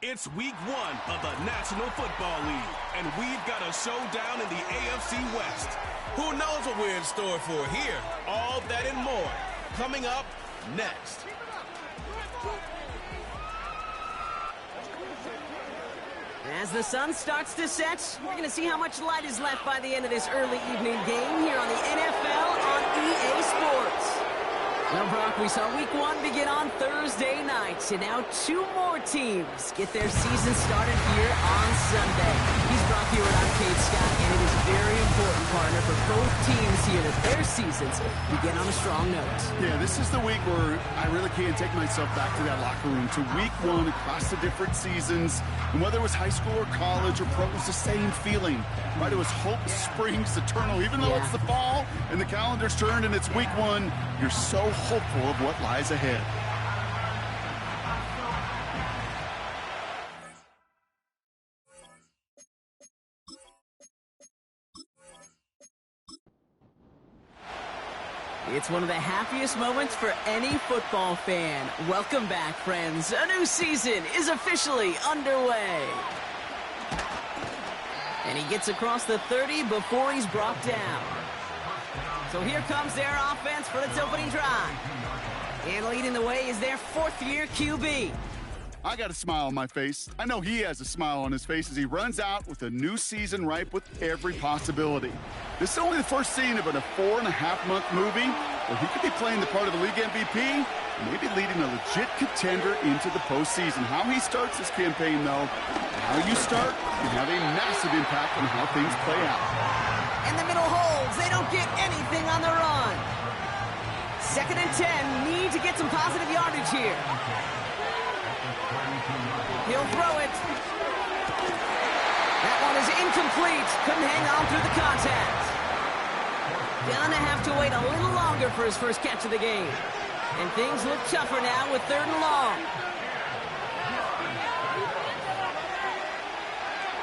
It's week 1 of the National Football League, and we've got a showdown in the AFC West. Who knows what we're in store for here? All that and more coming up next. As the sun starts to set, we're going to see how much light is left by the end of this early evening game here on the NFL on EA Sports. Well, Brock, we saw week 1 begin on Thursday night, and now 2 more teams get their season started here on Sunday. He's Brock here with Kate Scott, and it is very important, partner, for both teams here that their seasons begin on a strong note. Yeah, this is the week where I really can't take myself back to that locker room, to week 1 across the different seasons. And whether it was high school or college or pro, it was the same feeling, right? It was hope springs eternal. Even though it's the fall and the calendar's turned and it's week 1, you're so hopeful of what lies ahead. It's one of the happiest moments for any football fan. Welcome back, friends. A new season is officially underway. And he gets across the 30 before he's brought down. So here comes their offense for its opening drive. And leading the way is their 4th-year QB. I got a smile on my face. I know he has a smile on his face as he runs out with a new season ripe with every possibility. This is only the first scene of a 4.5-month movie where he could be playing the part of the league MVP, maybe leading a legit contender into the postseason. How he starts this campaign, though, how you start can have a massive impact on how things play out. And the middle holds. They don't get anything on the run. 2nd and 10. Need to get some positive yardage here. He'll throw it. That one is incomplete. Couldn't hang on through the contact. Gonna have to wait a little longer for his first catch of the game. And things look tougher now with 3rd and long.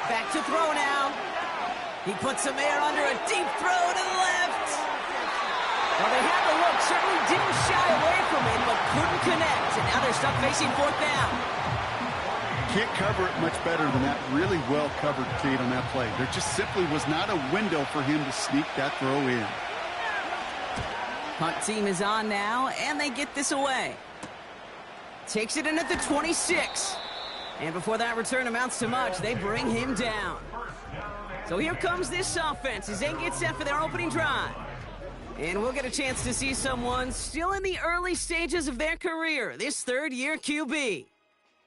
Back to throw now. He puts some air under a deep throw to the left. Well, they had the look. Certainly didn't shy away from him, but couldn't connect. And now they're stuck facing 4th down. Can't cover it much better than that. Really well covered, Kate, on that play. There just simply was not a window for him to sneak that throw in. Punt team is on now, and they get this away. Takes it in at the 26. And before that return amounts to much, they bring him down. So here comes this offense as they get set for their opening drive. And we'll get a chance to see someone still in the early stages of their career, this 3rd-year QB.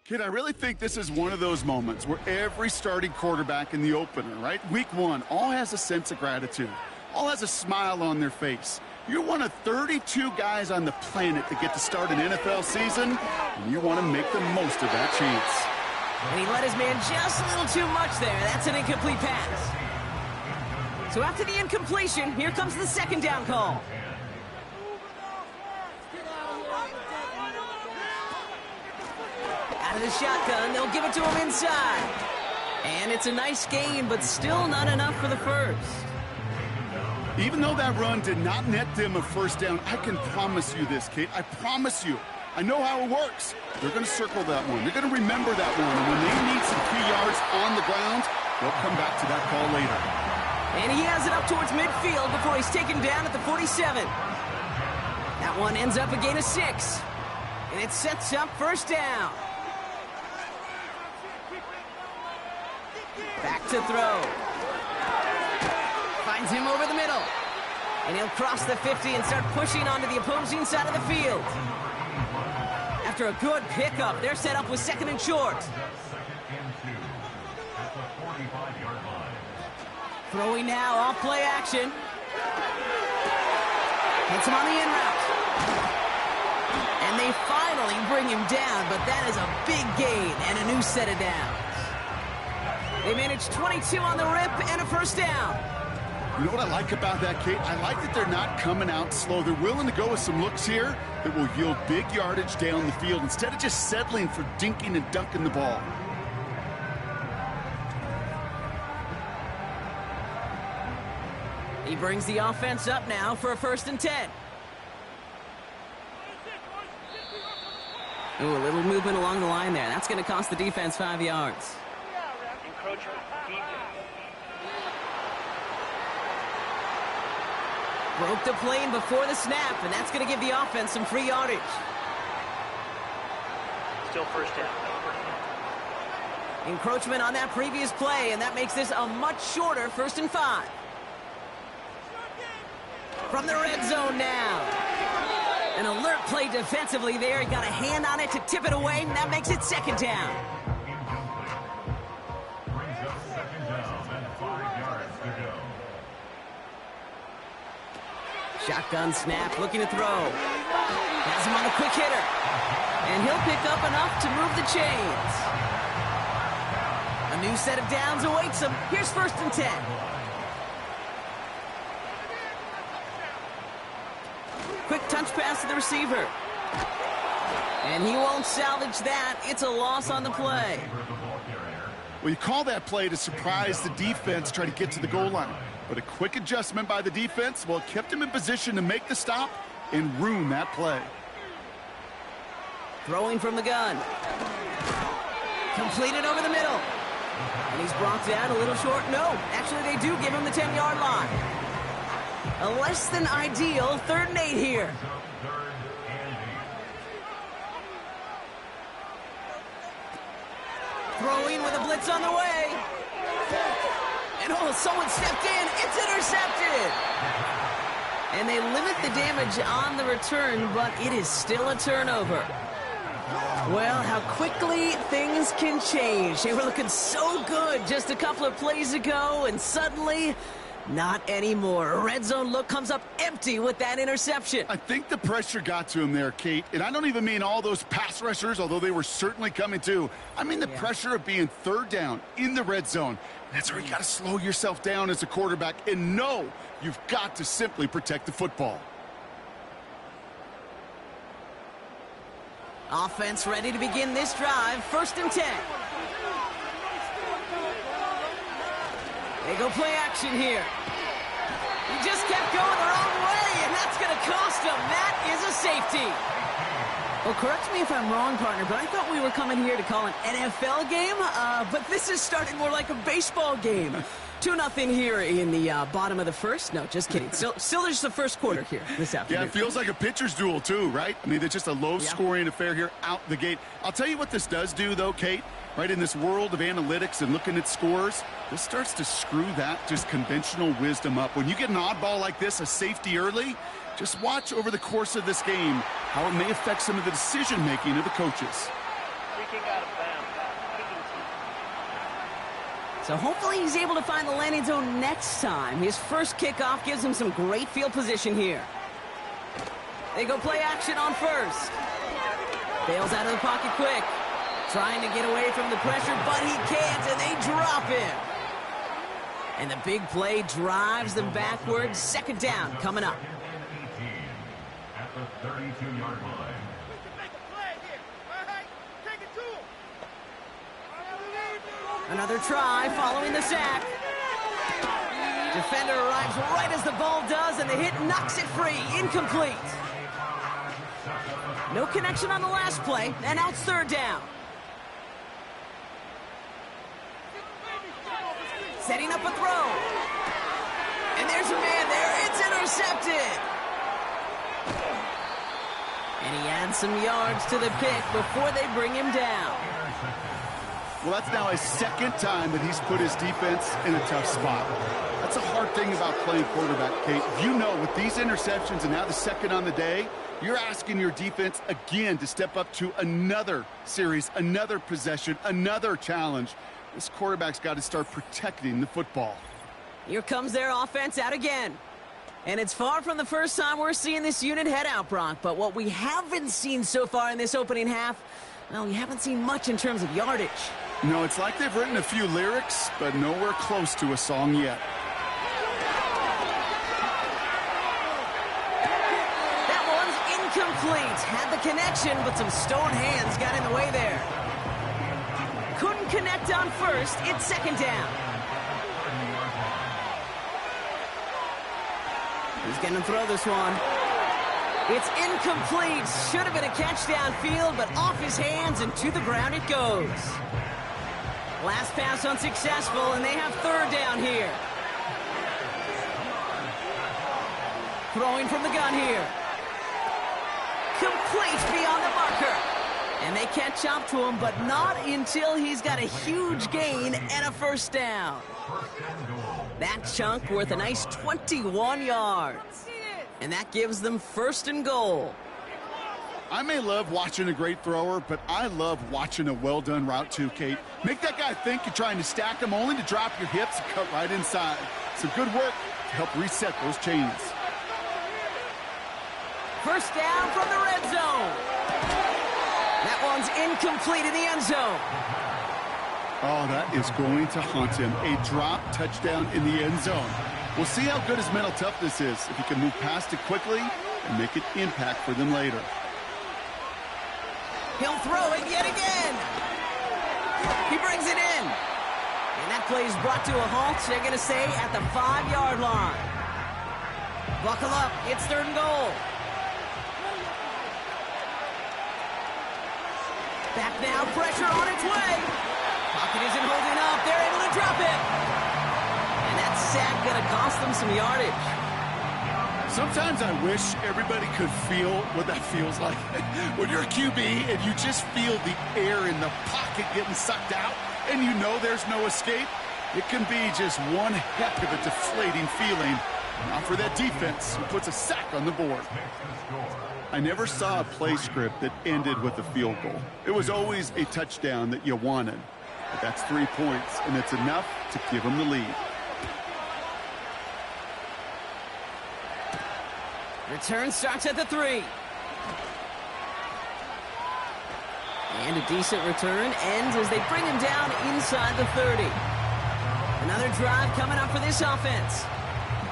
Kid, I really think this is one of those moments where every starting quarterback in the opener, right? Week 1, all has a sense of gratitude. All has a smile on their face. You're one of 32 guys on the planet that get to start an NFL season, and you want to make the most of that chance. And he let his man just a little too much there. That's an incomplete pass. So after the incompletion, here comes the 2nd down call. Out of the shotgun, they'll give it to him inside. And it's a nice gain, but still not enough for the first. Even though that run did not net them a 1st down, I can promise you this, Kate. I promise you. I know how it works. They're going to circle that one. They're going to remember that one. And when they need some key yards on the ground, they'll come back to that call later. And he has it up towards midfield before he's taken down at the 47. That one ends up a gain of 6. And it sets up 1st down. Back to throw. Finds him over the middle. And he'll cross the 50 and start pushing onto the opposing side of the field. After a good pickup, they're set up with 2nd and short. Throwing now, off play action. Hits him on the in route. And they finally bring him down, but that is a big gain and a new set of downs. They managed 22 on the rip and a 1st down. You know what I like about that, Kate? I like that they're not coming out slow. They're willing to go with some looks here that will yield big yardage down the field instead of just settling for dinking and dunking the ball. He brings the offense up now for a 1st and 10. Ooh, a little movement along the line there. That's going to cost the defense 5 yards. Encroachment. Broke the plane before the snap, and that's going to give the offense some free yardage. Still first down. Encroachment on that previous play, and that makes this a much shorter 1st and 5. From the red zone now. An alert play defensively there. He got a hand on it to tip it away, and that makes it 2nd down. Brings up 2nd down and 5 yards to go. Shotgun snap, looking to throw. Has him on the quick hitter. And he'll pick up enough to move the chains. A new set of downs awaits him. Here's 1st and 10. Quick touch pass to the receiver. And he won't salvage that. It's a loss on the play. Well, you call that play to surprise the defense, try to get to the goal line. But a quick adjustment by the defense, well, it kept him in position to make the stop and ruin that play. Throwing from the gun. Completed over the middle. And he's brought down a little short. No, actually they do give him the 10-yard line. A less than ideal 3rd and 8 here. Throwing with a blitz on the way. And oh, someone stepped in. It's intercepted. And they limit the damage on the return, but it is still a turnover. Well, how quickly things can change. They were looking so good just a couple of plays ago, and suddenly, not anymore. A red zone look comes up empty with that interception. I think the pressure got to him there, Kate. And I don't even mean all those pass rushers, although they were certainly coming too. I mean the pressure of being 3rd down in the red zone. That's where you got to slow yourself down as a quarterback and know you've got to simply protect the football. Offense ready to begin this drive. 1st and 10. They go play action here. He just kept going the wrong way, and that's going to cost him. That is a safety. Well, correct me if I'm wrong, partner, but I thought we were coming here to call an NFL game, but this is starting more like a baseball game. 2-0 here in the bottom of the 1st. No, just kidding. Still just the 1st quarter here this afternoon. Yeah, it feels like a pitcher's duel too, right? I mean, it's just a low-scoring affair here out the gate. I'll tell you what this does do, though, Kate. Right, in this world of analytics and looking at scores, this starts to screw that just conventional wisdom up. When you get an oddball like this, a safety early, just watch over the course of this game how it may affect some of the decision-making of the coaches. Free kick out of bounds. So hopefully he's able to find the landing zone next time. His first kickoff gives him some great field position here. They go play action on 1st. Bails out of the pocket quick. Trying to get away from the pressure, but he can't, and they drop him. And the big play drives them backwards. 2nd down coming up. At the 32-yard line. Another try following the sack. Defender arrives right as the ball does, and the hit knocks it free. Incomplete. No connection on the last play, and now it's 3rd down. Setting up a throw. And there's a man there. It's intercepted. And he adds some yards to the pick before they bring him down. Well, that's now his 2nd time that he's put his defense in a tough spot. That's a hard thing about playing quarterback, Kate. You know, with these interceptions and now the 2nd on the day, you're asking your defense again to step up to another series, another possession, another challenge. This quarterback's got to start protecting the football. Here comes their offense out again. And it's far from the first time we're seeing this unit head out, Brock. But what we haven't seen so far in this opening half, well, we haven't seen much in terms of yardage. No, it's like they've written a few lyrics, but nowhere close to a song yet. That one's incomplete. Had the connection, but some stone hands got in the way there. Couldn't connect on 1st. It's 2nd down. He's going to throw this one. It's incomplete. Should have been a catch downfield, but off his hands and to the ground it goes. Last pass unsuccessful, and they have third down here. Throwing from the gun here. Complete beyond the marker. And they catch up to him, but not until he's got a huge gain and a first down. That chunk worth a nice 21 yards. And that gives them first and goal. I may love watching a great thrower, but I love watching a well-done route too, Kate. Make that guy think you're trying to stack him only to drop your hips and cut right inside. Some good work to help reset those chains. First down from the red zone. That one's incomplete in the end zone. Oh, that is going to haunt him. A drop touchdown in the end zone. We'll see how good his mental toughness is if he can move past it quickly and make an impact for them later. He'll throw it yet again. He brings it in. And that play is brought to a halt, they're going to say, at the 5-yard line. Buckle up. It's third and goal. Back now, pressure on its way. Pocket isn't holding up. They're able to drop it. And that sack going to cost them some yardage. Sometimes I wish everybody could feel what that feels like. When you're a QB and you just feel the air in the pocket getting sucked out and you know there's no escape, it can be just one heck of a deflating feeling. Not for that defense who puts a sack on the board. I never saw a play script that ended with a field goal. It was always a touchdown that you wanted. But that's 3 points, and it's enough to give them the lead. Return starts at the 3. And a decent return ends as they bring him down inside the 30. Another drive coming up for this offense.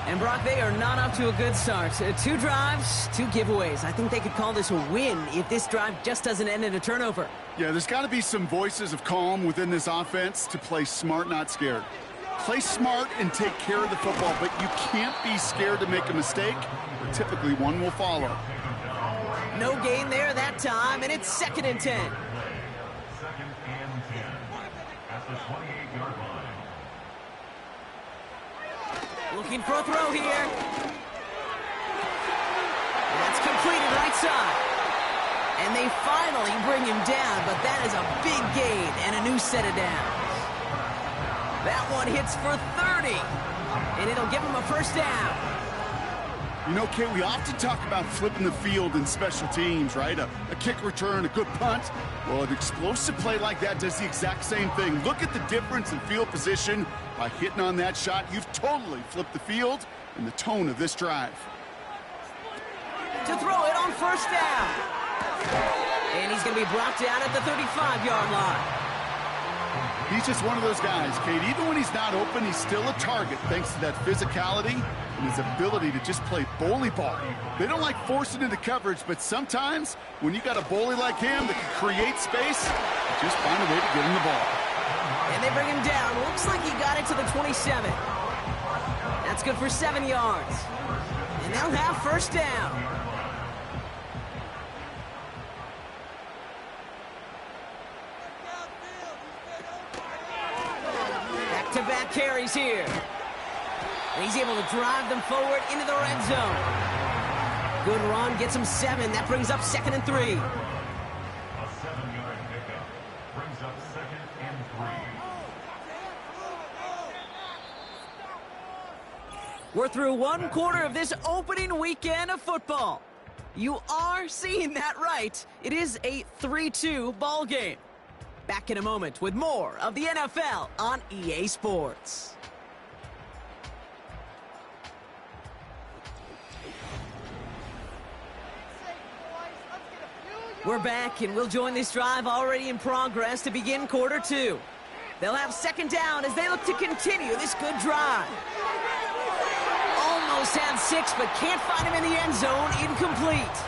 And, Brock, they are not up to a good start. 2 drives, 2 giveaways. I think they could call this a win if this drive just doesn't end in a turnover. Yeah, there's got to be some voices of calm within this offense to play smart, not scared. Play smart and take care of the football, but you can't be scared to make a mistake, or typically one will follow. No gain there that time, and it's 2nd and 10. Second and 10 at the 28-yard line. Looking for a throw here. That's completed right side. And they finally bring him down, but that is a big gain and a new set of downs. That one hits for 30, and it'll give him a first down. You know, Kate, we often talk about flipping the field in special teams, right? A kick return, a good punt. Well, an explosive play like that does the exact same thing. Look at the difference in field position. By hitting on that shot, you've totally flipped the field and the tone of this drive. To throw it on first down. And he's going to be brought down at the 35-yard line. He's just one of those guys, Kate. Even when he's not open, he's still a target thanks to that physicality and his ability to just play bully ball. They don't like forcing into coverage, but sometimes when you got a bully like him that can create space, just find a way to get him the ball. And they bring him down. Looks like he got it to the 27. That's good for 7 yards. And they'll have first down. Back-to-back carries here. And he's able to drive them forward into the red zone. Good run, gets him 7. That brings up 2nd and 3. A 7-yard pickup brings up 2nd and 3. We're through 1 quarter of this opening weekend of football. You are seeing that right. It is a 3-2 ball game. Back in a moment with more of the NFL on EA Sports. We're back, and we'll join this drive already in progress to begin quarter 2. They'll have 2nd down as they look to continue this good drive. Almost had 6, but can't find him in the end zone. Incomplete.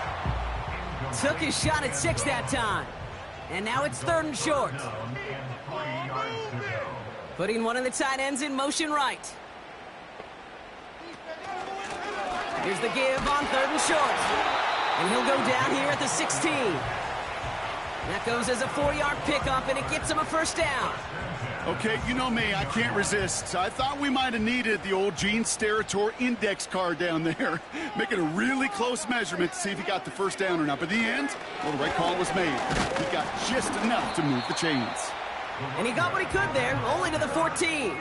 Took his shot at 6 that time. And now it's 3rd and short. Putting one of the tight ends in motion right. Here's the give on 3rd and short. And he'll go down here at the 16. That goes as a 4-yard pickup, and it gets him a first down. Okay, you know me, I can't resist. I thought we might have needed the old Gene Steratore index card down there. Making a really close measurement to see if he got the first down or not. But in the end, well, the right call was made. He got just enough to move the chains. And he got what he could there, only to the 14.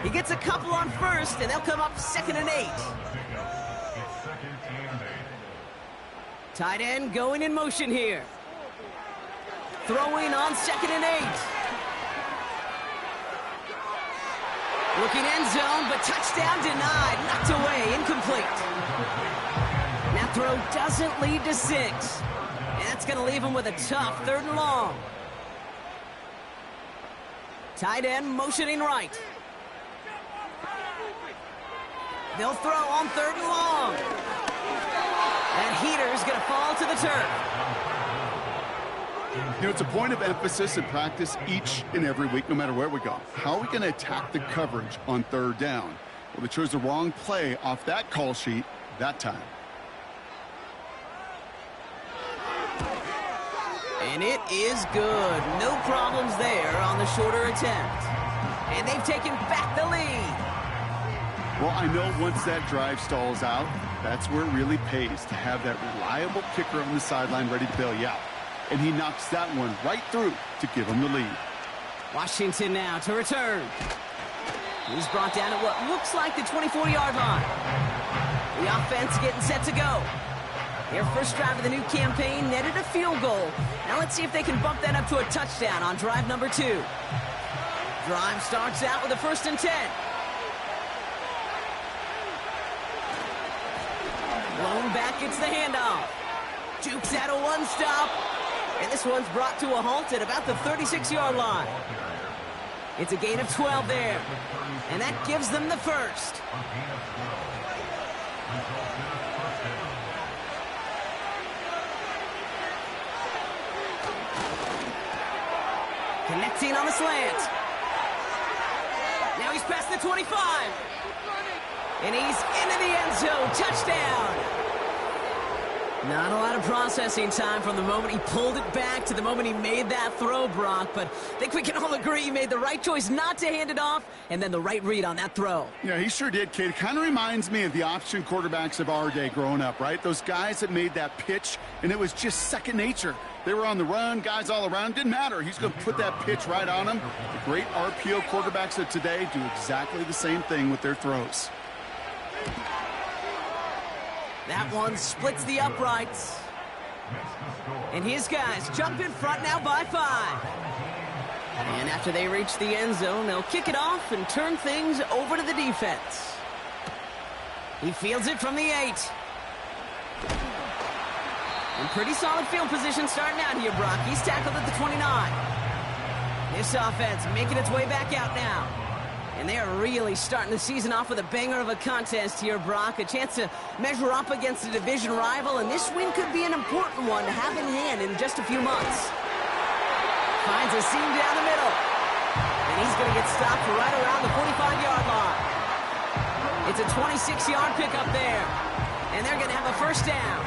He gets a couple on first, and they'll come up 2nd and 8. Tight end going in motion here. Throwing on 2nd and 8. Looking end zone, but touchdown denied. Knocked away, incomplete. That throw doesn't lead to 6. And that's going to leave him with a tough 3rd and long. Tight end motioning right. They'll throw on 3rd and long. That heater's going to fall to the turf. You know, it's a point of emphasis in practice each and every week, no matter where we go. How are we going to attack the coverage on 3rd down? Well, they chose the wrong play off that call sheet that time. And it is good. No problems there on the shorter attempt. And they've taken back the lead. Well, I know once that drive stalls out, that's where it really pays to have that reliable kicker on the sideline ready to bail you out. And he knocks that one right through to give him the lead. Washington now to return. He's brought down at what looks like the 24-yard line. The offense getting set to go. Their first drive of the new campaign netted a field goal. Now let's see if they can bump that up to a touchdown on drive number 2. Drive starts out with a 1st and 10. Blown back gets the handoff. Jukes out a one-stop. And this one's brought to a halt at about the 36-yard line. It's a gain of 12 there. And that gives them the first. Connecting on the slant. Now he's past the 25. And he's into the end zone. Touchdown. Not a lot of processing time from the moment he pulled it back to the moment he made that throw, Brock. But I think we can all agree he made the right choice not to hand it off, and then the right read on that throw. Yeah, he sure did, kid. It kind of reminds me of the option quarterbacks of our day growing up, right? Those guys that made that pitch, and it was just second nature. They were on the run, guys all around. Didn't matter. He's going to put that pitch right on them. The great RPO quarterbacks of today do exactly the same thing with their throws. That one splits the uprights. And his guys jump in front now by 5. And after they reach the end zone, they'll kick it off and turn things over to the defense. He fields it from the 8. And pretty solid field position starting out here, Brock. He's tackled at the 29. This offense making its way back out now. And they are really starting the season off with a banger of a contest here, Brock. A chance to measure up against a division rival, and this win could be an important one to have in hand in just a few months. Finds a seam down the middle. And he's going to get stopped right around the 45-yard line. It's a 26-yard pickup there. And they're going to have a first down.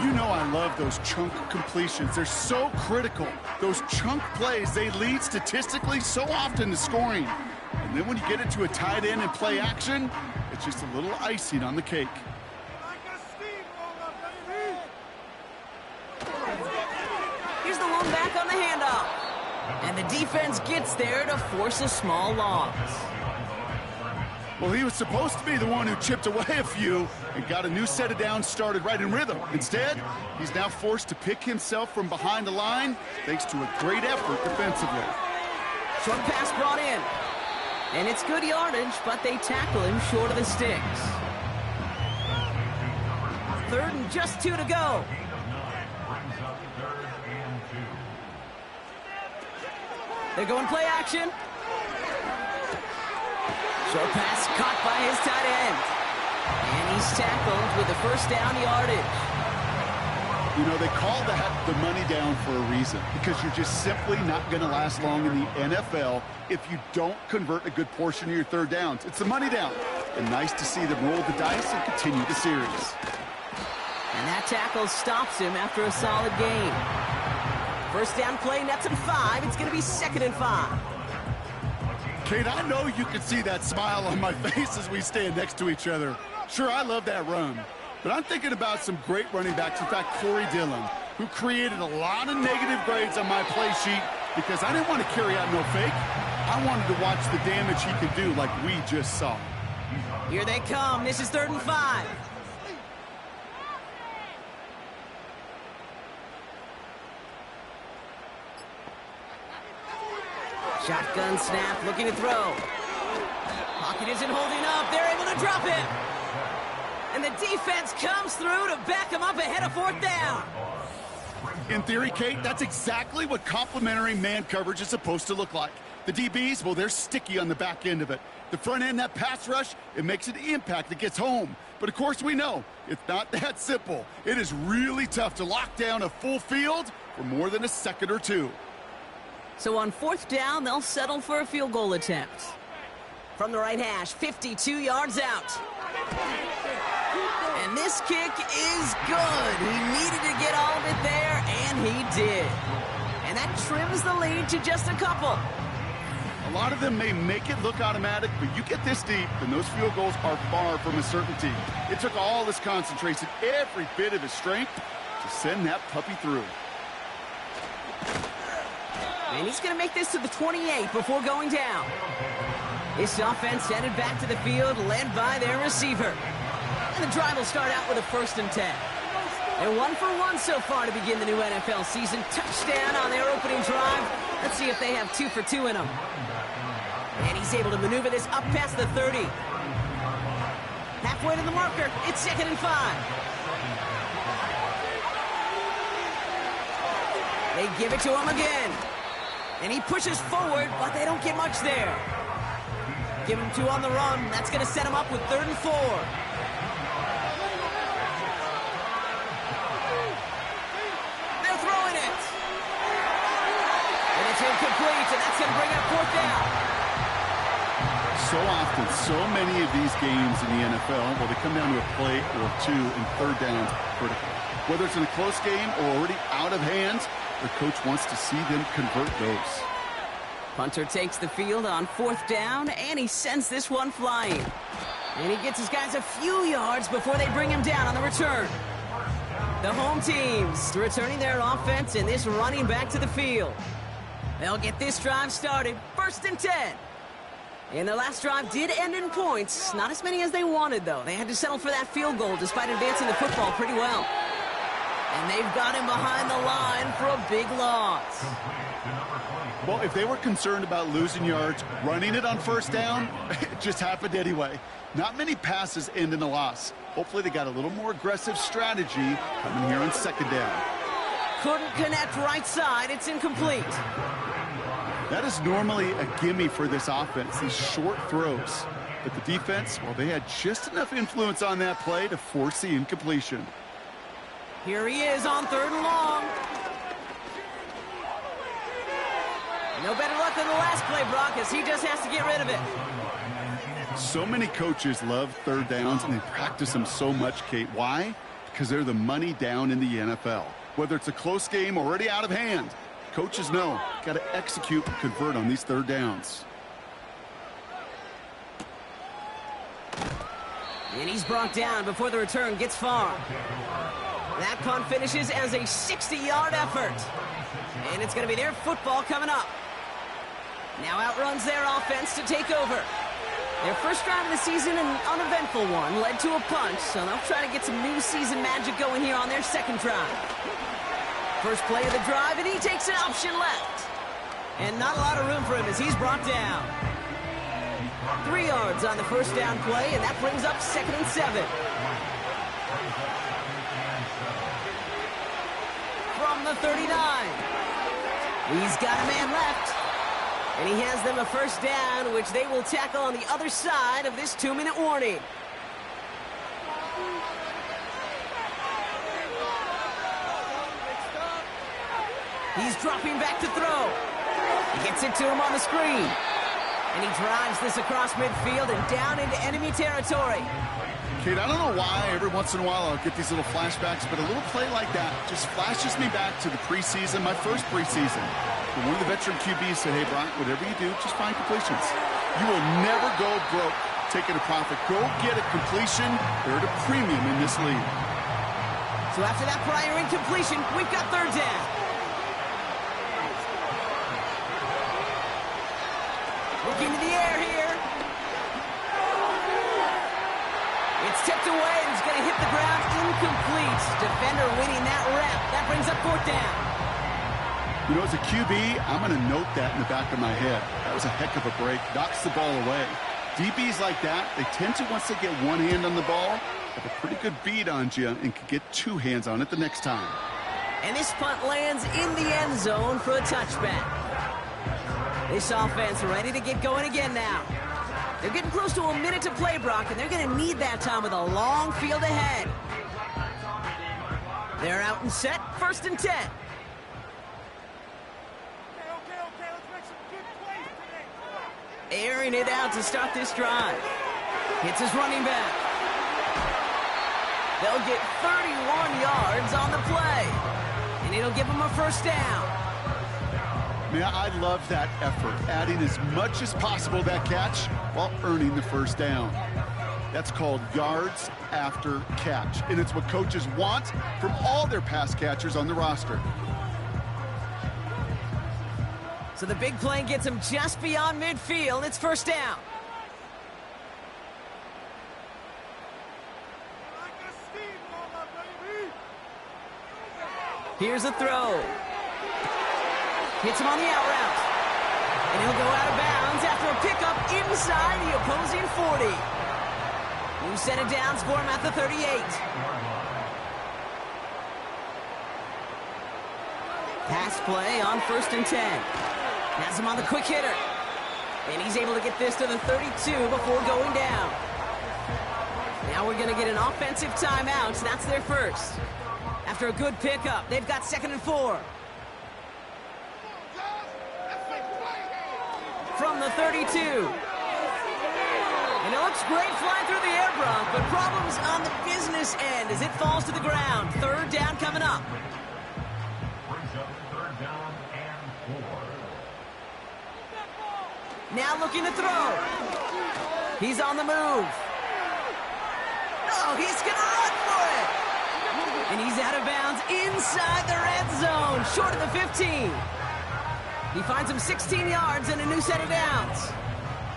You know I love those chunk completions. They're so critical. Those chunk plays, they lead statistically so often to scoring. And then when you get it to a tight end and play action, it's just a little icing on the cake. Here's the one back on the handoff. And the defense gets there to force a small loss. Well, he was supposed to be the one who chipped away a few and got a new set of downs started right in rhythm. Instead, he's now forced to pick himself from behind the line thanks to a great effort defensively. Short pass brought in. And it's good yardage, but they tackle him short of the sticks. 3rd and just 2 to go. They're going play action. Short pass caught by his tight end. And he's tackled with a first down yardage. You know, they call that the money down for a reason, because you're just simply not going to last long in the NFL if you don't convert a good portion of your 3rd downs. It's the money down. And nice to see them roll the dice and continue the series. And that tackle stops him after a solid gain. First down play, nets him 5. It's going to be 2nd and 5. Kate, I know you can see that smile on my face as we stand next to each other. Sure, I love that run. But I'm thinking about some great running backs. In fact, Corey Dillon, who created a lot of negative grades on my play sheet because I didn't want to carry out no fake. I wanted to watch the damage he could do like we just saw. Here they come. This is 3rd and 5. Shotgun snap, looking to throw. Pocket isn't holding up. They're able to drop it. And the defense comes through to back him up ahead of 4th down. In theory, Kate, that's exactly what complementary man coverage is supposed to look like. The DBs, well, they're sticky on the back end of it. The front end, that pass rush, it makes an impact that gets home. But, of course, we know it's not that simple. It is really tough to lock down a full field for more than a second or two. So on 4th down, they'll settle for a field goal attempt. From the right hash, 52 yards out. And this kick is good. He needed to get all of it there, and he did. And that trims the lead to just a couple. A lot of them may make it look automatic, but you get this deep, and those field goals are far from a certainty. It took all his concentration, every bit of his strength, to send that puppy through. And he's going to make this to the 28 before going down. This offense headed back to the field, led by their receiver. And the drive will start out with a 1st and 10. They're 1 for 1 so far to begin the new NFL season. Touchdown on their opening drive. Let's see if they have 2 for 2 in them. And he's able to maneuver this up past the 30. Halfway to the marker. It's 2nd and 5. They give it to him again. And he pushes forward, but they don't get much there. Give him 2 on the run. That's going to set him up with 3rd and 4. They're throwing it. And it's incomplete, and that's going to bring up 4th down. So often, so many of these games in the NFL, well, they come down to a play or 2 in 3rd downs critical. Whether it's in a close game or already out of hand, the coach wants to see them convert those. Punter takes the field on 4th down, and he sends this one flying. And he gets his guys a few yards before they bring him down on the return. The home teams returning their offense and this running back to the field. They'll get this drive started, 1st and 10. And their last drive did end in points. Not as many as they wanted, though. They had to settle for that field goal despite advancing the football pretty well. And they've got him behind the line for a big loss. Well, if they were concerned about losing yards, running it on 1st down, it just happened anyway. Not many passes end in a loss. Hopefully they got a little more aggressive strategy coming here on 2nd down. Couldn't connect right side. It's incomplete. That is normally a gimme for this offense, these short throws. But the defense, well, they had just enough influence on that play to force the incompletion. Here he is on 3rd and long. No better luck than the last play, Brock, as he just has to get rid of it. So many coaches love 3rd downs, and they practice them so much, Kate. Why? Because they're the money down in the NFL. Whether it's a close game already out of hand, coaches know, got to execute and convert on these 3rd downs. And he's brought down before the return gets far. That punt finishes as a 60-yard effort. And it's going to be their football coming up. Now outruns their offense to take over. Their first drive of the season, an uneventful one, led to a punt, so they'll try to get some new season magic going here on their 2nd drive. First play of the drive, and he takes an option left. And not a lot of room for him as he's brought down. 3 yards on the 1st down play, and that brings up 2nd and 7. From the 39. He's got a man left. And he has them a 1st down, which they will tackle on the other side of this 2-minute warning. He's dropping back to throw. He gets it to him on the screen. And he drives this across midfield and down into enemy territory. Kate, I don't know why every once in a while I'll get these little flashbacks, but a little play like that just flashes me back to the preseason, my first preseason. And one of the veteran QBs said, hey, Brock, whatever you do, just find completions. You will never go broke taking a profit. Go get a completion. They're at a premium in this league. So after that prior incompletion, we've got third down. Looking to the air here. It's tipped away and it's going to hit the ground incomplete. Defender winning that rep. That brings up fourth down. You know, as a QB, I'm going to note that in the back of my head. That was a heck of a break. Knocks the ball away. DBs like that, they tend to, once they get one hand on the ball, have a pretty good beat on you and can get two hands on it the next time. And this punt lands in the end zone for a touchback. This offense ready to get going again now. They're getting close to a minute to play, Brock, and they're going to need that time with a long field ahead. They're out and set, 1st and 10. Airing it out to start this drive. Hits his running back. They'll get 31 yards on the play, and it'll give them a first down. Man, I love that effort, adding as much as possible that catch while earning the first down. That's called yards after catch, and it's what coaches want from all their pass catchers on the roster. So the big play gets him just beyond midfield. It's first down. Here's a throw. Hits him on the out route. And he'll go out of bounds after a pickup inside the opposing 40. New set of downs for him at the 38. Pass play on 1st and 10. Has him on the quick hitter. And he's able to get this to the 32 before going down. Now we're going to get an offensive timeout. So that's their first. After a good pickup, they've got 2nd and 4. From the 32. And it looks great flying through the air, Brock, but problems on the business end as it falls to the ground. 3rd down coming up. Now looking to throw. He's on the move. Oh, he's going to run for it. And he's out of bounds inside the red zone, short of the 15. He finds him 16 yards and a new set of downs.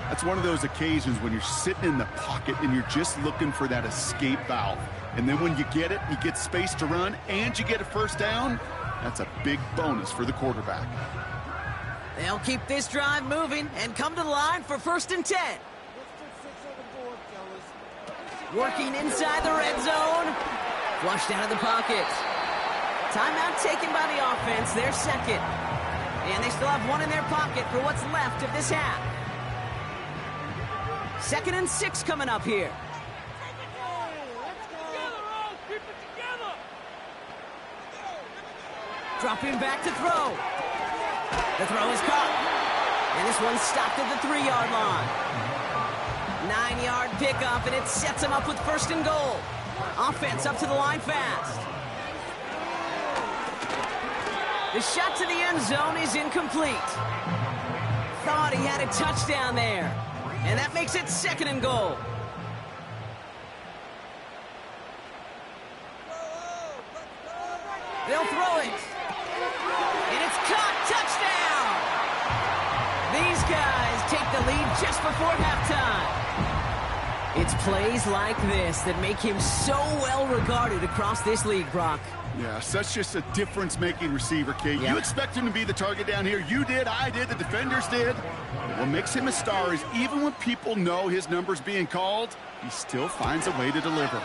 That's one of those occasions when you're sitting in the pocket and you're just looking for that escape valve. And then when you get it, you get space to run, and you get a first down, that's a big bonus for the quarterback. They'll keep this drive moving and come to the line for 1st and 10. Working inside the red zone. Flushed out of the pocket. Timeout taken by the offense, their 2nd. And they still have one in their pocket for what's left of this half. 2nd and 6 coming up here. Dropping back to throw. The throw is caught. And this one's stopped at the 3-yard line. 9-yard pickup, and it sets him up with 1st and goal. Offense up to the line fast. The shot to the end zone is incomplete. Thought he had a touchdown there. And that makes it 2nd and goal. They'll throw it. And it's caught. Touchdown! These guys take the lead just before halftime. It's plays like this that make him so well regarded across this league, Brock. Yeah, such just a difference-making receiver, Kate. Yeah. You expect him to be the target down here. You did, I did, the defenders did. What makes him a star is even when people know his number's being called, he still finds a way to deliver.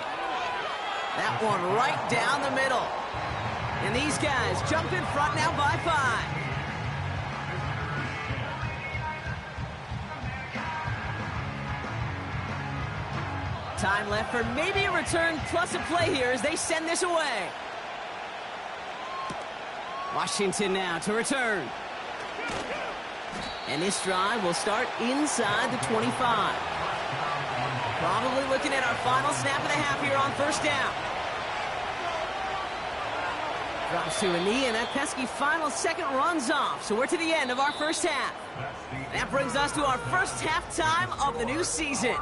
That one right down the middle. And these guys jump in front now by 5. Time left for maybe a return plus a play here as they send this away. Washington now to return. And this drive will start inside the 25. Probably looking at our final snap of the half here on first down. Drops to a knee, and that pesky final second runs off. So we're to the end of our first half. That brings us to our first halftime of the new season,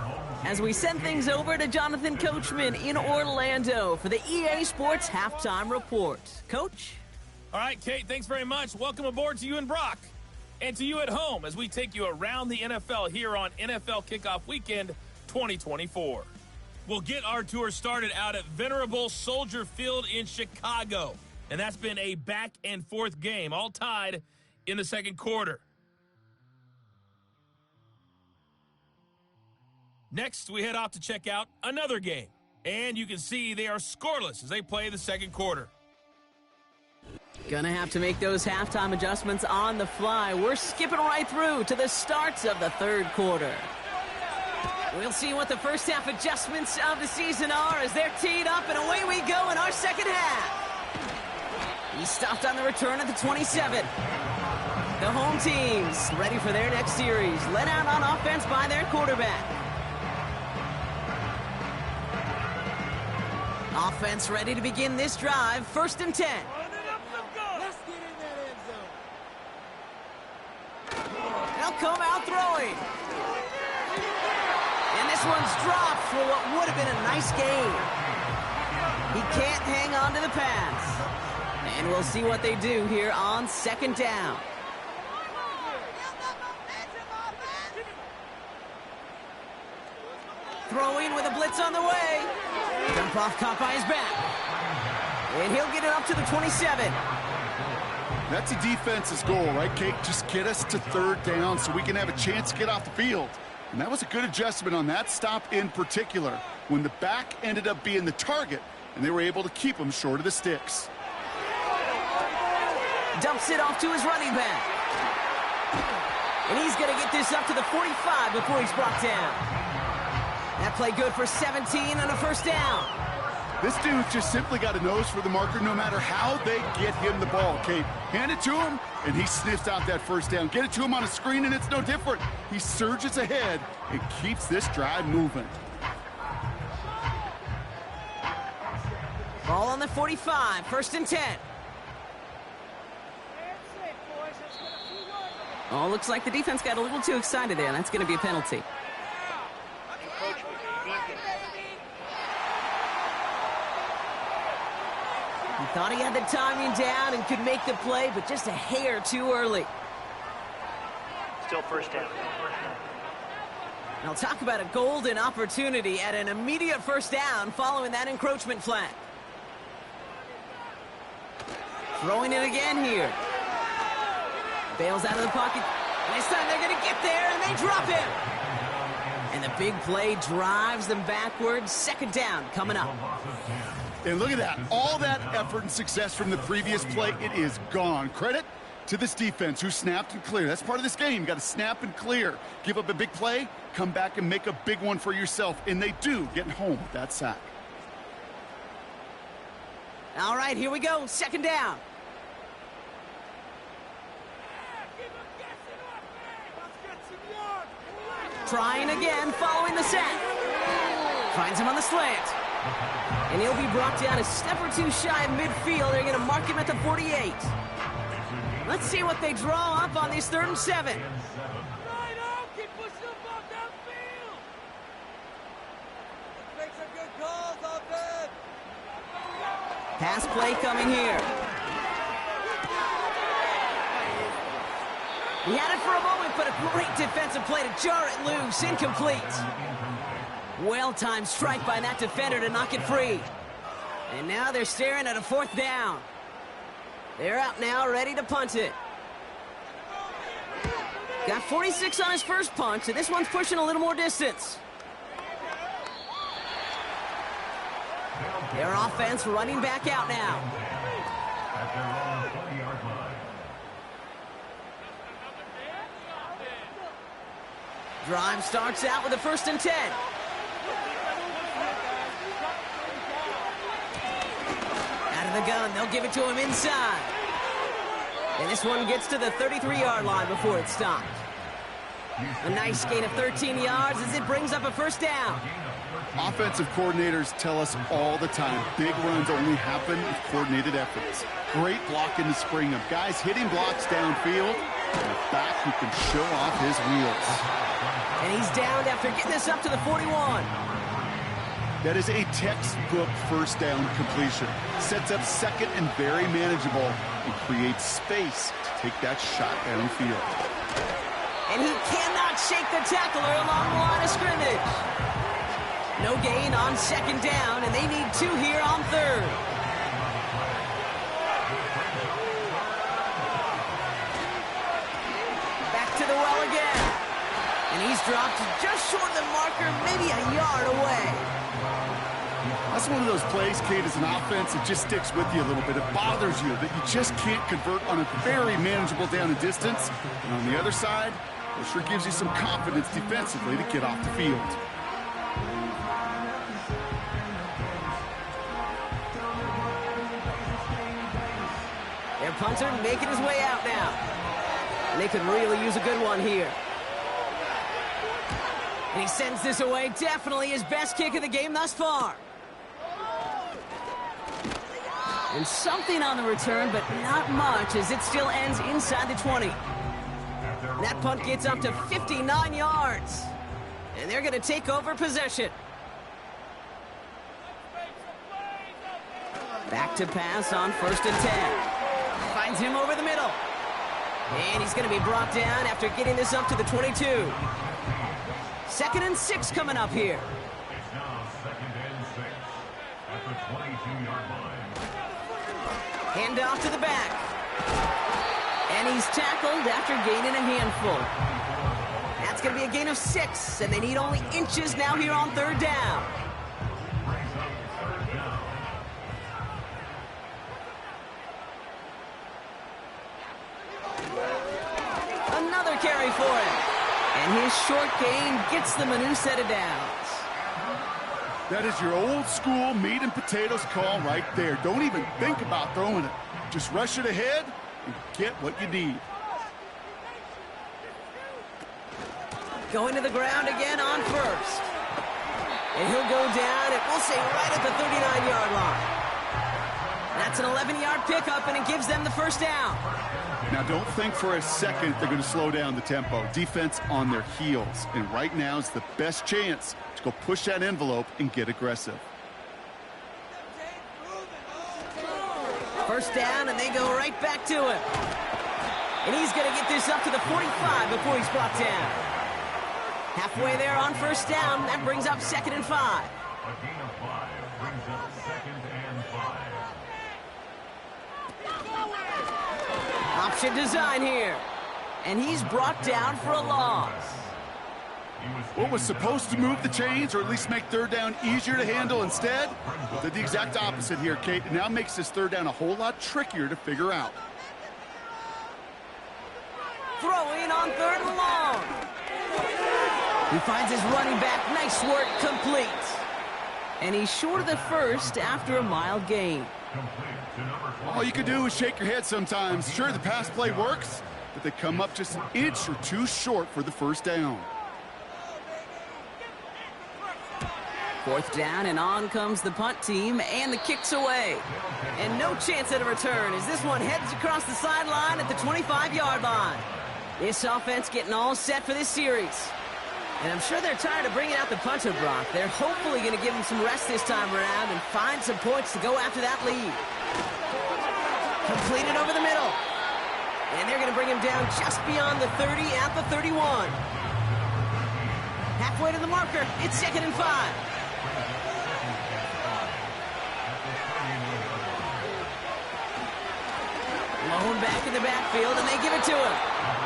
as we send things over to Jonathan Coachman in Orlando for the EA Sports Halftime Report. Coach? All right, Kate, thanks very much. Welcome aboard to you and Brock, and to you at home as we take you around the NFL here on NFL Kickoff Weekend 2024. We'll get our tour started out at Venerable Soldier Field in Chicago. And that's been a back-and-forth game, all tied in the second quarter. Next, we head off to check out another game. And you can see they are scoreless as they play the second quarter. Gonna have to make those halftime adjustments on the fly. We're skipping right through to the starts of the third quarter. We'll see what the first half adjustments of the season are as they're teed up, and away we go in our second half. He stopped on the return at the 27. The home teams ready for their next series, led out on offense by their quarterback. Offense ready to begin this drive, 1st and 10. Let's get in that end zone. They'll come out throwing. And this one's dropped for what would have been a nice gain. He can't hang on to the pass. And we'll see what they do here on 2nd down. Throwing with a blitz on the way. Dump off caught by his back. And he'll get it up to the 27. That's a defense's goal, right, Kate? Just get us to 3rd down so we can have a chance to get off the field. And that was a good adjustment on that stop in particular, when the back ended up being the target, and they were able to keep him short of the sticks. Dumps it off to his running back. And he's going to get this up to the 45 before he's brought down. That play good for 17 and a 1st down. This dude just simply got a nose for the marker no matter how they get him the ball, Kate. Hand it to him, and he sniffs out that 1st down. Get it to him on a screen, and it's no different. He surges ahead and keeps this drive moving. Ball on the 45, 1st and 10. Oh, looks like the defense got a little too excited there. That's going to be a penalty. He thought he had the timing down and could make the play, but just a hair too early. Still 1st down. And I'll talk about a golden opportunity at an immediate 1st down following that encroachment flag. Throwing it again here. Bails out of the pocket. And this time they're going to get there, and they drop him. And the big play drives them backwards. 2nd down coming up. And look at that. All that effort and success from the previous play, it is gone. Credit to this defense who snapped and cleared. That's part of this game. You got to snap and clear. Give up a big play, come back and make a big one for yourself. And they do, getting home with that sack. All right, here we go. 2nd down. Trying again following the sack. Finds him on the slant. And he'll be brought down a step or two shy of midfield. They're going to mark him at the 48. Let's see what they draw up on these 3rd and 7. Pass play coming here. He had it for a moment, but a great defensive play to jar it loose. Incomplete. Well-timed strike by that defender to knock it free. And now they're staring at a 4th down. They're out now, ready to punt it. Got 46 on his first punt, and this one's pushing a little more distance. Their offense running back out now. At their own 20-yard line. Drive starts out with a 1st and 10. Out of the gun, they'll give it to him inside. And this one gets to the 33-yard line before it's stopped. A nice gain of 13 yards as it brings up a first down. Offensive coordinators tell us all the time, big runs only happen with coordinated efforts. Great block in the spring of guys hitting blocks downfield, and a back who can show off his wheels. And he's downed after getting this up to the 41. That is a textbook first down completion. Sets up second and very manageable, and creates space to take that shot downfield. And he cannot shake the tackler along the line of scrimmage. No gain on second down, and they need 2 here on third. Back to the well again. And he's dropped just short of the marker, maybe a yard away. That's one of those plays, Kate, as an offense, it just sticks with you a little bit. It bothers you that you just can't convert on a very manageable down and distance. And on the other side, it sure gives you some confidence defensively to get off the field. Their punter making his way out now. And they could really use a good one here. And he sends this away. Definitely his best kick of the game thus far. And something on the return, but not much, as it still ends inside the 20. That punt gets up to 59 yards. And they're going to take over possession. Back to pass on 1st and 10. Finds him over the middle. And he's going to be brought down after getting this up to the 22. 2nd and 6 coming up here. It's now 2nd and 6 at the 22-yard line. Hand off to the back. And he's tackled after gaining a handful. That's going to be a gain of 6, and they need only inches now here on 3rd down. Another carry for him. And his short gain gets them a new set of downs. That is your old school meat and potatoes call right there. Don't even think about throwing it. Just rush it ahead and get what you need. Going to the ground again on 1st. And he'll go down, and we'll say right at the 39-yard line. That's an 11-yard pickup, and it gives them the first down. Now, don't think for a second they're going to slow down the tempo. Defense on their heels. And right now is the best chance to go push that envelope and get aggressive. First down, and they go right back to him. And he's going to get this up to the 45 before he's brought down. Halfway there on 1st down. That brings up 2nd and 5. A gain of 5 brings up 2nd and 5. Option design here. And he's brought down for a loss. What was supposed to move the chains, or at least make 3rd down easier to handle instead, did the exact opposite here, Kate. It now makes this 3rd down a whole lot trickier to figure out. Throwing on 3rd and long. He finds his running back. Nice work, complete. And he's short of the first after a mild gain. All you can do is shake your head sometimes. Sure, the pass play works, but they come up just an inch or two short for the first down. 4th down, and on comes the punt team, and the kick's away. And no chance at a return as this one heads across the sideline at the 25-yard line. This offense getting all set for this series. And I'm sure they're tired of bringing out the punter, Brock. They're hopefully going to give him some rest this time around and find some points to go after that lead. Completed over the middle. And they're going to bring him down just beyond the 30 at the 31. Halfway to the marker. It's 2nd and 5. Lone back in the backfield, and they give it to him.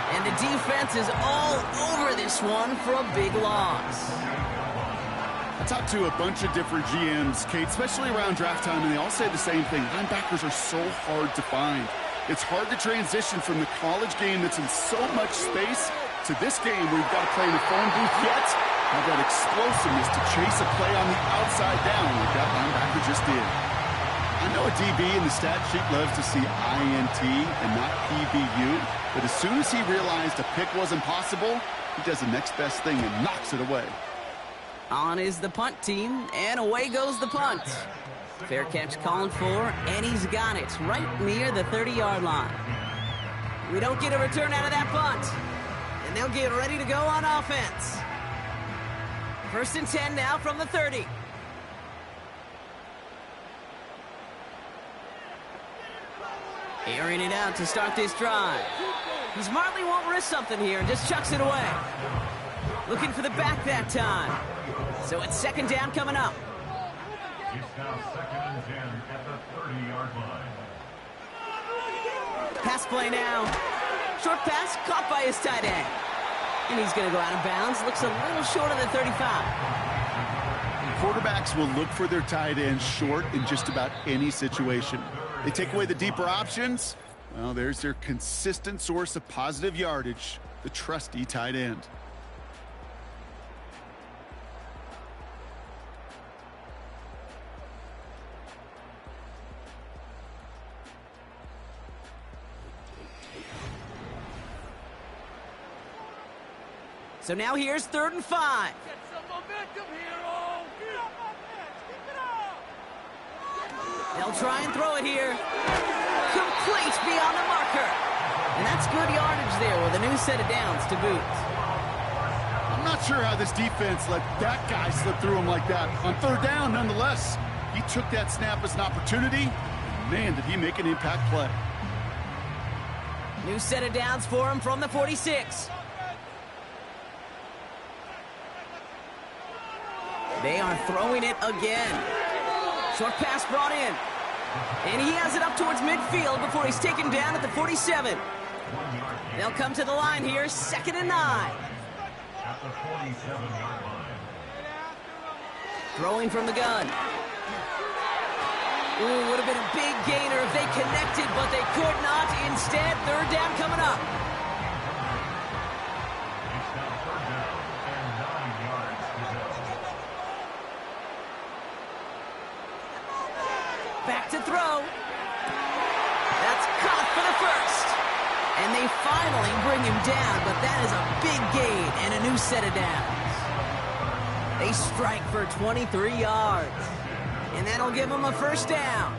And the defense is all over this one for a big loss. I talked to a bunch of different GMs, Kate, especially around draft time, and they all say the same thing. Linebackers are so hard to find. It's hard to transition from the college game that's in so much space to this game where you've got to play in a phone booth, yet have that explosiveness to chase a play on the outside down like that linebacker just did. I know a DB in the stat sheet loves to see INT and not PBU, but as soon as he realized a pick wasn't possible, he does the next best thing and knocks it away. On is the punt team, and away goes the punt. Fair catch called for, and he's got it right near the 30-yard line. We don't get a return out of that punt, and they'll get ready to go on offense. 1st and 10 now from the 30. Airing it out to start this drive. He smartly won't risk something here and just chucks it away. Looking for the back that time. So it's 2nd down coming up. It's now 2nd and 10 at the 30-yard line. Pass play now. Short pass caught by his tight end. And he's going to go out of bounds. Looks a little short of the 35. Quarterbacks will look for their tight end short in just about any situation. They take away the deeper options. Well, there's their consistent source of positive yardage, the trusty tight end. So now here's 3rd and 5. Get some momentum here, oh! Keep it up! They'll try and throw it here. Complete beyond the marker. And that's good yardage there with a new set of downs to boot. I'm not sure how this defense let that guy slip through him like that. On 3rd down, nonetheless, he took that snap as an opportunity. And man, did he make an impact play. New set of downs for him from the 46. They are throwing it again. Short pass brought in. And he has it up towards midfield before he's taken down at the 47. They'll come to the line here, 2nd and 9. At the 47-yard line. Throwing from the gun. Ooh, would have been a big gainer if they connected, but they could not. Instead, 3rd down coming up. It's now 3rd down and 9 yards to go. Back to throw. That's caught for the 1st. And they finally bring him down, but that is a big gain and a new set of downs. They strike for 23 yards. And that'll give them a 1st down.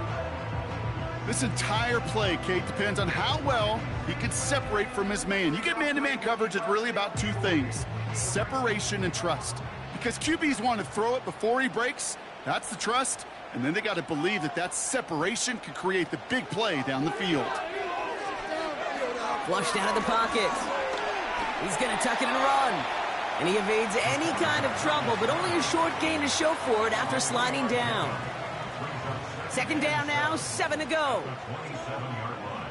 This entire play, Kate, depends on how well he can separate from his man. You get man-to-man coverage, it's really about 2 things: separation and trust. Because QBs want to throw it before he breaks. That's the trust. And then they got to believe that that separation can create the big play down the field. Flushed out of the pocket. He's going to tuck it and run. And he evades any kind of trouble, but only a short gain to show for it after sliding down. 2nd down now, 7 to go. 27-yard line.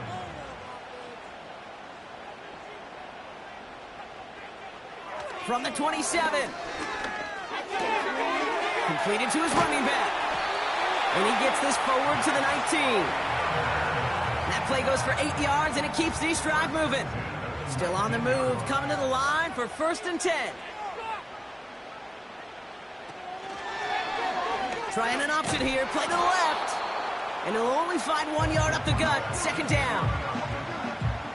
From the 27. Completed to his running back. And he gets this forward to the 19. That play goes for 8 yards, and it keeps this drive moving. Still on the move, coming to the line for 1st and 10. Trying an option here, play to the left. And he'll only find 1 yard up the gut, 2nd down.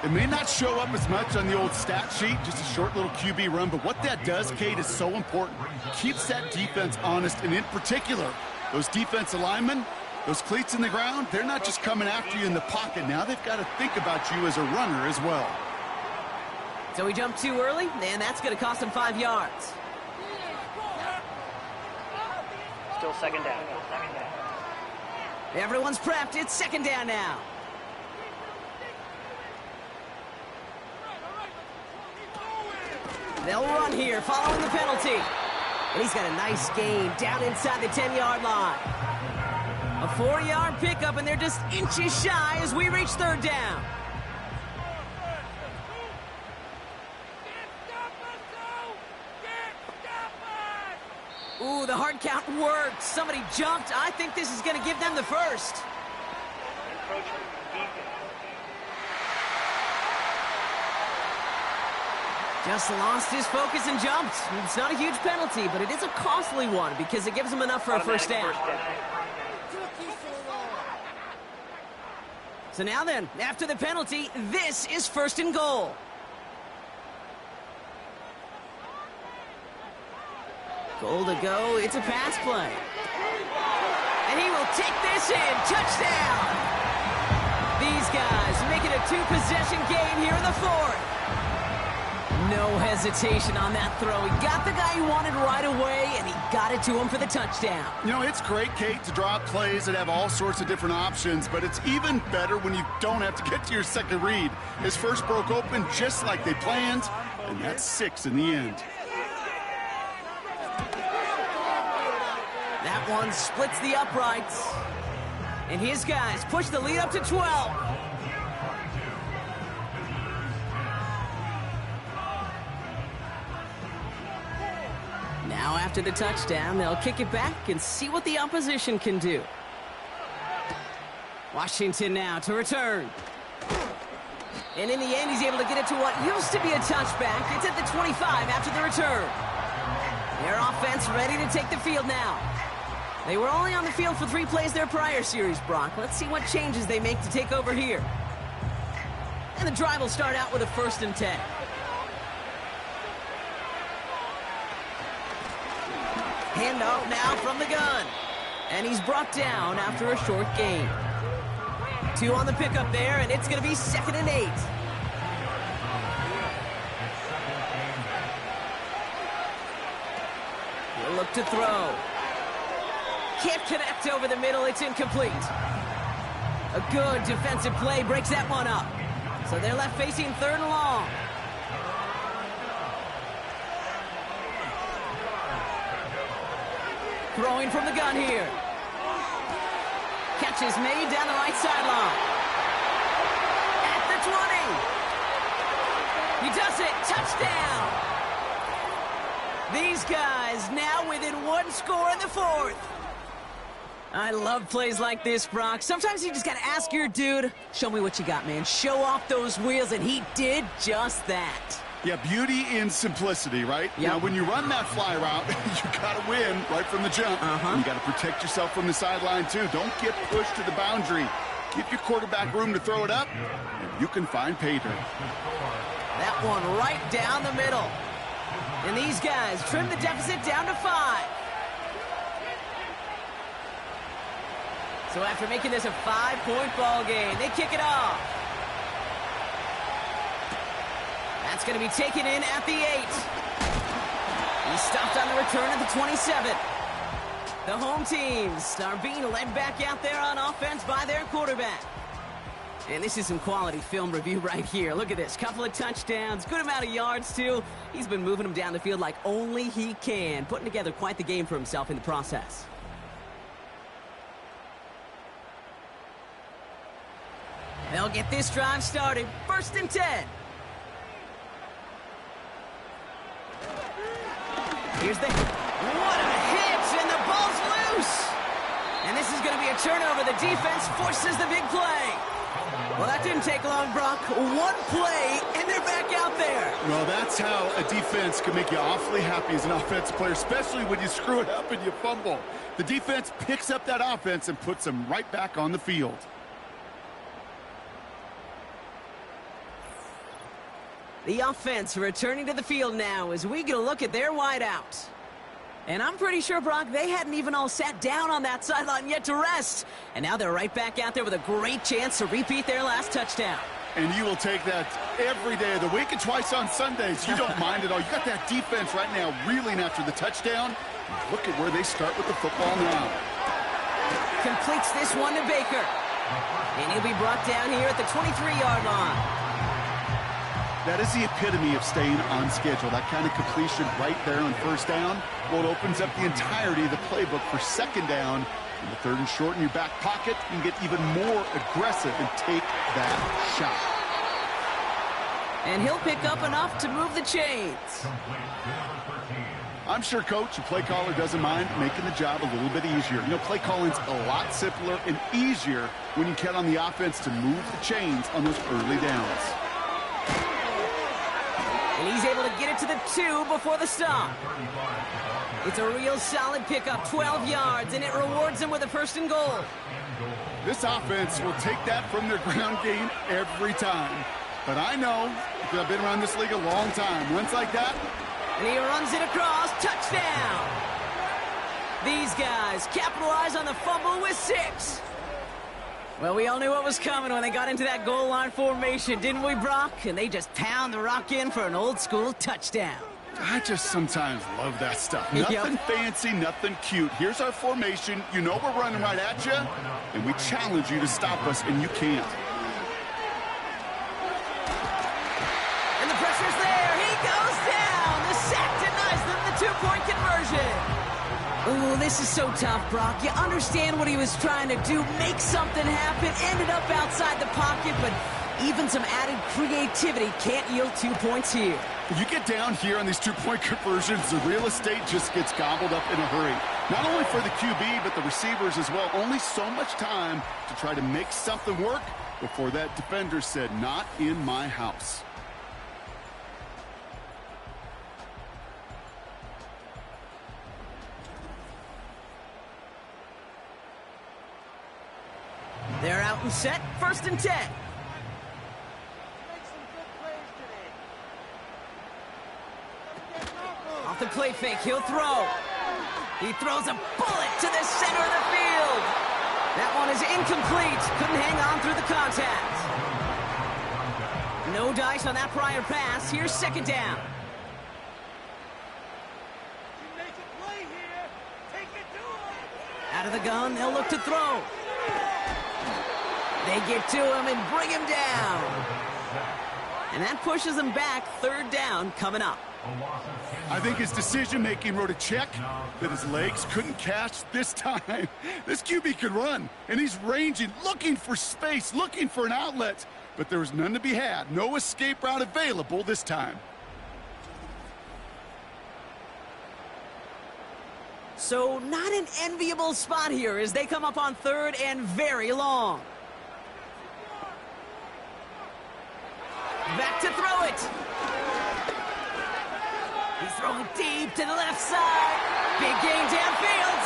It may not show up as much on the old stat sheet, just a short little QB run, but what that does, Kate, is so important. Keeps that defense honest, and in particular, those defensive linemen, those cleats in the ground, they're not just coming after you in the pocket. Now they've got to think about you as a runner as well. So he jumped too early, and that's going to cost him 5 yards. Still 2nd down. Everyone's prepped. It's 2nd down now. They'll run here following the penalty. And he's got a nice gain down inside the 10-yard line. A 4-yard pickup, and they're just inches shy as we reach 3rd down. Ooh, the hard count worked. Somebody jumped. I think this is going to give them the 1st. Encroachment defense. Just lost his focus and jumped. It's not a huge penalty, but it is a costly one because it gives him enough for a 1st down. So now then, after the penalty, this is 1st and goal. Goal to go. It's a pass play. And he will take this in. Touchdown! These guys make it a 2-possession game here in the 4th. No hesitation on that throw. He got the guy he wanted right away, and he got it to him for the touchdown. You know, it's great, Kate, to draw up plays that have all sorts of different options, but it's even better when you don't have to get to your second read. His first broke open just like they planned, and that's 6 in the end. That one splits the uprights. And his guys push the lead up to 12. Now after the touchdown, they'll kick it back and see what the opposition can do. Washington now to return. And in the end, he's able to get it to what used to be a touchback. It's at the 25 after the return. Their offense ready to take the field now. They were only on the field for 3 plays their prior series, Brock. Let's see what changes they make to take over here. And the drive will start out with a 1st and 10. Handoff now from the gun. And he's brought down after a short gain. 2 on the pickup there, and it's going to be 2nd and 8. He'll look to throw. Can't connect over the middle. It's incomplete. A good defensive play breaks that one up. So they're left facing 3rd and long. Throwing from the gun here. Catch is made down the right sideline. At the 20. He does it. Touchdown. These guys now within 1 score in the 4th. I love plays like this, Brock. Sometimes you just got to ask your dude, show me what you got, man. Show off those wheels, and he did just that. Yeah, beauty in simplicity, right? Yep. Now, when you run that fly route, you got to win right from the jump. You got to protect yourself from the sideline, too. Don't get pushed to the boundary. Give your quarterback room to throw it up, and you can find pay dirt. That one right down the middle. And these guys trim the deficit down to 5. So after making this a 5-point ball game, they kick it off. That's going to be taken in at the 8. He's stopped on the return at the 27. The home teams are being led back out there on offense by their quarterback. And this is some quality film review right here. Look at this. Couple of touchdowns. Good amount of yards, too. He's been moving them down the field like only he can. Putting together quite the game for himself in the process. They'll get this drive started. 1st and 10. Here's the... What a hit! And the ball's loose! And this is going to be a turnover. The defense forces the big play. Well, that didn't take long, Brock. 1 play, and they're back out there. Well, that's how a defense can make you awfully happy as an offensive player, especially when you screw it up and you fumble. The defense picks up that offense and puts them right back on the field. The offense returning to the field now as we get a look at their wideouts. And I'm pretty sure, Brock, they hadn't even all sat down on that sideline yet to rest. And now they're right back out there with a great chance to repeat their last touchdown. And you will take that every day of the week and twice on Sundays. You don't mind at all. You got that defense right now reeling after the touchdown. Look at where they start with the football now. Completes this one to Baker. And he'll be brought down here at the 23-yard line. That is the epitome of staying on schedule. That kind of completion right there on 1st down. Well, it opens up the entirety of the playbook for 2nd down. In the 3rd and short in your back pocket, you can get even more aggressive and take that shot. And he'll pick up enough to move the chains. I'm sure, Coach, the play caller doesn't mind making the job a little bit easier. You know, play calling's a lot simpler and easier when you count on the offense to move the chains on those early downs. And he's able to get it to the 2 before the stop. It's a real solid pickup, 12 yards, and it rewards him with a 1st and goal. This offense will take that from their ground game every time. But I know, because I've been around this league a long time, runs like that. And he runs it across. Touchdown. These guys capitalize on the fumble with 6. Well, we all knew what was coming when they got into that goal line formation, didn't we, Brock? And they just pound the rock in for an old-school touchdown. I just sometimes love that stuff. Yep. Nothing fancy, nothing cute. Here's our formation. You know we're running right at you, and we challenge you to stop us, and you can't. And the pressure's there. He goes down. The sack denies them the 2-point conversion. Ooh, this is so tough, Brock. You understand what he was trying to do, make something happen, ended up outside the pocket, but even some added creativity can't yield 2 points here. You get down here on these 2-point conversions, the real estate just gets gobbled up in a hurry. Not only for the QB, but the receivers as well. Only so much time to try to make something work before that defender said, "Not in my house." They're out and set, 1st and 10. Off the play fake, he'll throw. He throws a bullet to the center of the field. That one is incomplete. Couldn't hang on through the contact. No dice on that prior pass. Here's 2nd down. Out of the gun, they'll look to throw. They get to him and bring him down. And that pushes him back. 3rd down coming up. I think his decision-making wrote a check that his legs couldn't catch this time. This QB could run, and he's ranging, looking for space, looking for an outlet. But there was none to be had. No escape route available this time. So not an enviable spot here as they come up on 3rd and very long. Back to throw it. He's throwing deep to the left side. Big gain downfield.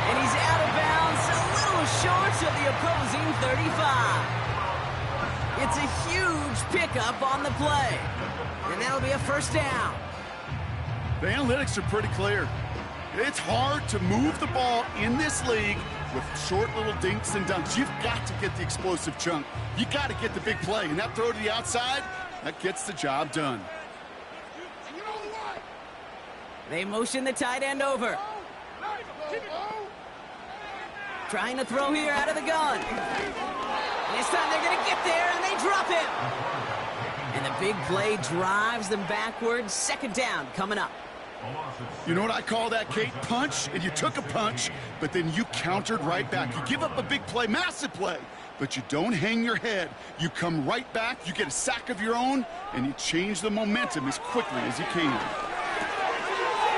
And he's out of bounds, a little short of the opposing 35. It's a huge pickup on the play. And that'll be a 1st down. The analytics are pretty clear. It's hard to move the ball in this league with short little dinks and dunks. You've got to get the explosive chunk. You got to get the big play. And that throw to the outside, that gets the job done. They motion the tight end over. Trying to throw here out of the gun. This time they're going to get there, and they drop him. And the big play drives them backwards. 2nd down coming up. You know what I call that, Kate? Punch, and you took a punch, but then you countered right back. You give up a big play, massive play, but you don't hang your head. You come right back, you get a sack of your own, and you change the momentum as quickly as you can.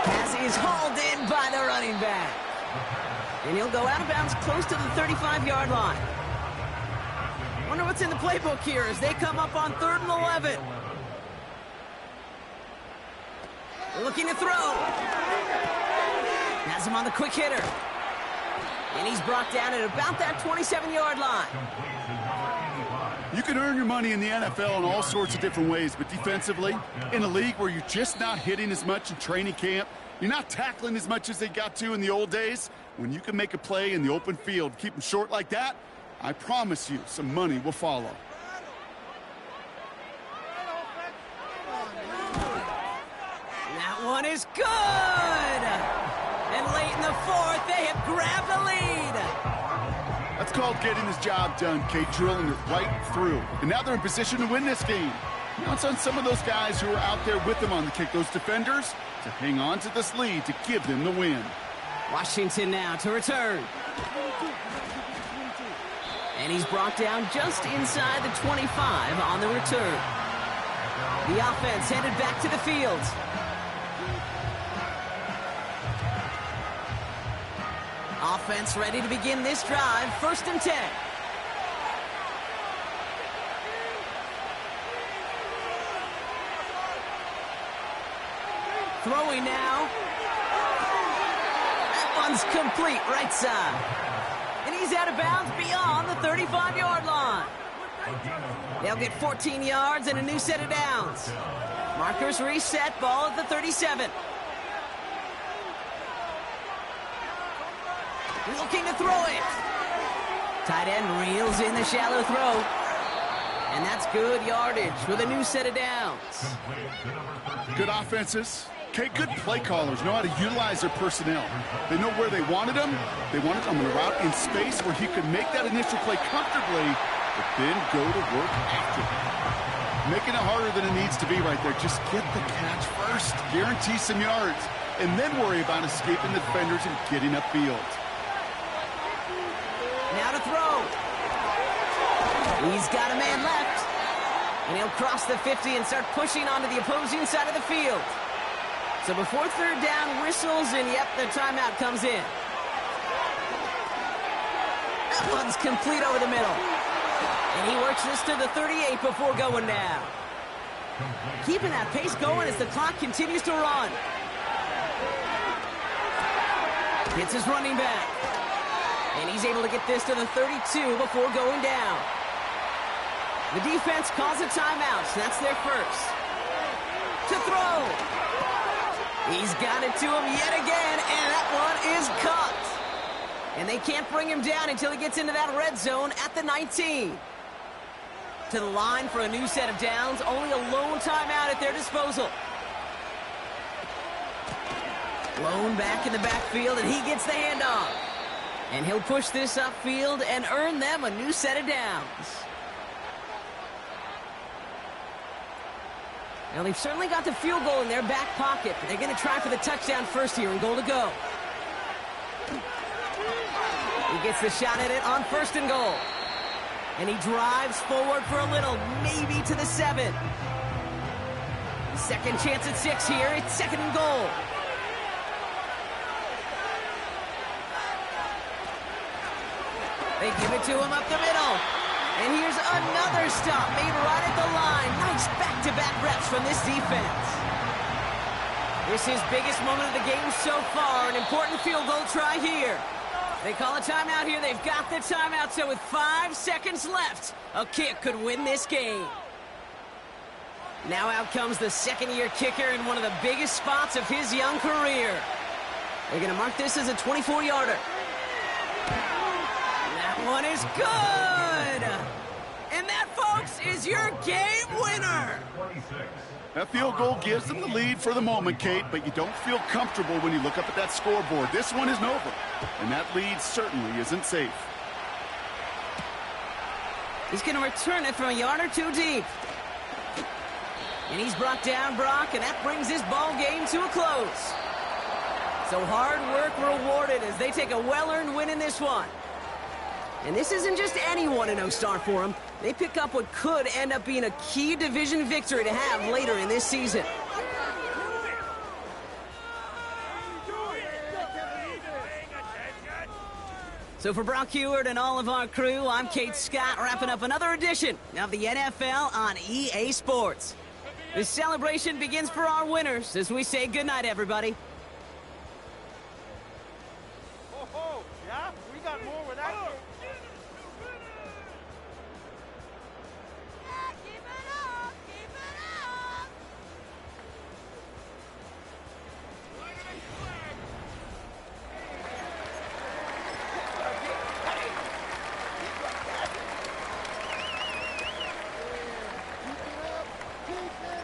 Pass is hauled in by the running back. And he'll go out of bounds close to the 35-yard line. Wonder what's in the playbook here as they come up on 3rd and 11. Looking to throw. Has him on the quick hitter. And he's brought down at about that 27-yard line. You can earn your money in the NFL in all sorts of different ways, but defensively, in a league where you're just not hitting as much in training camp, you're not tackling as much as they got to in the old days, when you can make a play in the open field, keep them short like that, I promise you some money will follow. That one is good! And late in the 4th, they have grabbed the lead. That's called getting his job done, Kate, drilling it right through. And now they're in position to win this game. Now it's on some of those guys who are out there with them on the kick, those defenders, to hang on to this lead to give them the win. Washington now to return. And he's brought down just inside the 25 on the return. The offense headed back to the field. Offense ready to begin this drive. 1st and 10. Throwing now. That one's complete right side. And he he's out of bounds beyond the 35-yard line. They'll get 14 yards and a new set of downs. Markers reset, ball at the 37. Looking to throw it. Tight end reels in the shallow throw. And that's good yardage with a new set of downs. Good offenses. Okay, good play callers know how to utilize their personnel. They know where they wanted them. They wanted them on the route in space where he could make that initial play comfortably, but then go to work after. Making it harder than it needs to be right there. Just get the catch first. Guarantee some yards. And then worry about escaping the defenders and getting upfield. Now to throw. He's got a man left. And he'll cross the 50 and start pushing onto the opposing side of the field. So before third down whistles, and yep, the timeout comes in. That one's complete over the middle. And he works this to the 38 before going down. Keeping that pace going as the clock continues to run. Hits his running back. And he's able to get this to the 32 before going down. The defense calls a timeout, so that's their first. To throw. He's got it to him yet again, and that one is caught. And they can't bring him down until he gets into that red zone at the 19. To the line for a new set of downs, only a lone timeout at their disposal. Lone back in the backfield, and he gets the handoff. And he'll push this upfield and earn them a new set of downs. Now, they've certainly got the field goal in their back pocket, but they're going to try for the touchdown first here and goal to go. He gets the shot at it on first and goal. And he drives forward for a little, maybe to the 7. Second chance at 6 here. It's second and goal. They give it to him up the middle. And here's another stop made right at the line. Nice back-to-back reps from this defense. This is biggest moment of the game so far. An important field goal try here. They call a timeout here. They've got the timeout, so with 5 seconds left, a kick could win this game. Now out comes the second-year kicker in one of the biggest spots of his young career. They're going to mark this as a 24-yarder. That one is good! And that, folks, is your game winner! That field goal gives them the lead for the moment, Kate, but you don't feel comfortable when you look up at that scoreboard. This one isn't over, and that lead certainly isn't safe. He's going to return it from a yard or two deep. And he's brought down, Brock, and that brings this ball game to a close. So hard work rewarded as they take a well-earned win in this one. And this isn't just any 1-0 start for them. They pick up what could end up being a key division victory to have later in this season. So for Brock Heward and all of our crew, I'm Kate Scott, wrapping up another edition of the NFL on EA Sports. This celebration begins for our winners as we say goodnight, everybody. Oh, yeah? We got more where that goes. Keep it